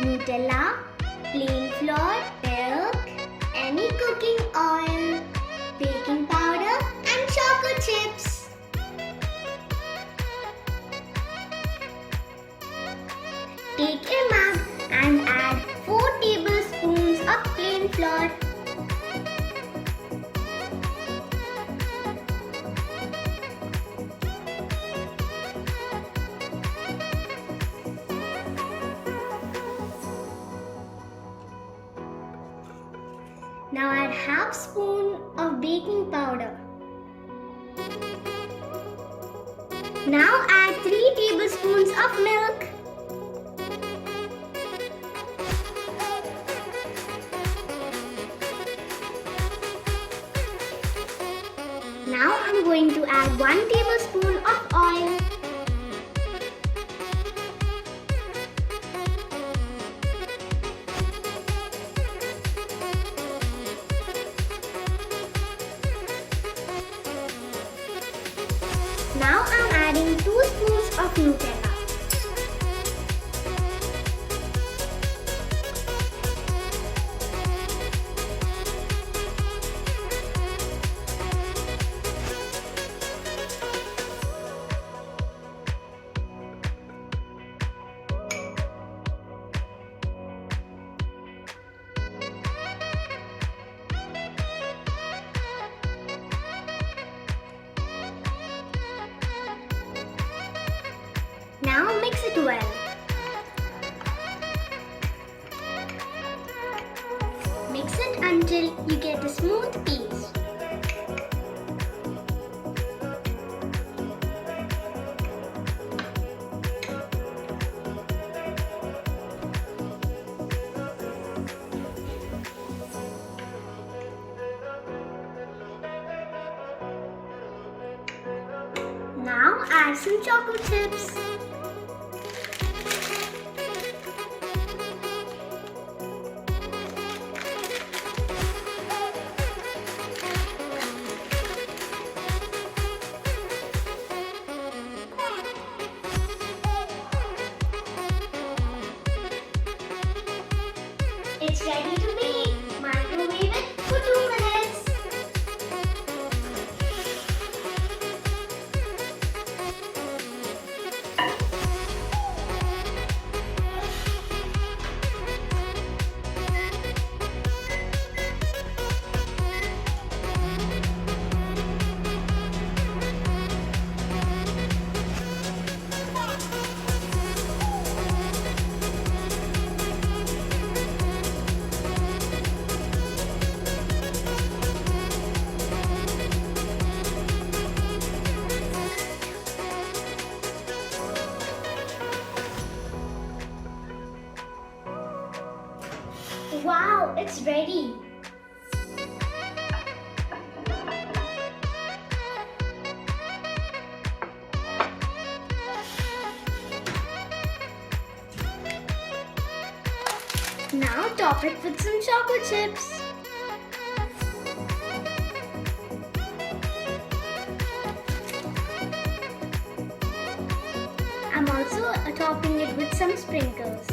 Nutella, plain flour, milk, any cooking oil, baking powder and chocolate chips. Take a mug and add 4 tablespoons of plain flour. Now add half spoon of baking powder. Now add 3 tablespoons of milk. Now I'm going to add 1 tablespoon of oil. Now I'm adding 2 spoons of Nutella. Now mix it well. Mix it until you get a smooth paste. Now add some chocolate chips. It's ready to bake. Microwave it for 2 minutes. Wow, it's ready. Now top it with some chocolate chips. I'm also topping it with some sprinkles.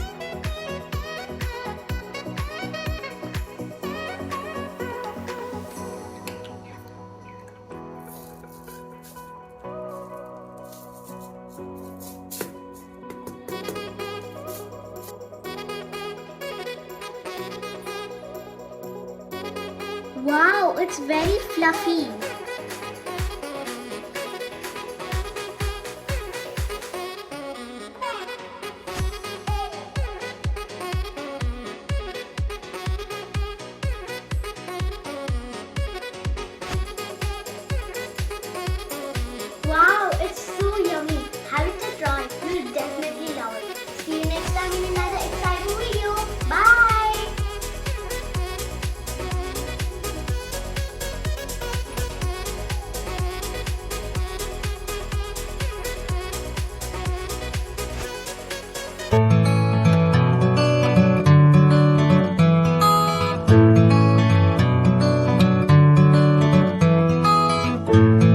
Wow, it's very fluffy. Wow, it's so yummy. Have it a try. You'll definitely love it. See you next time in another exciting video. Bye. you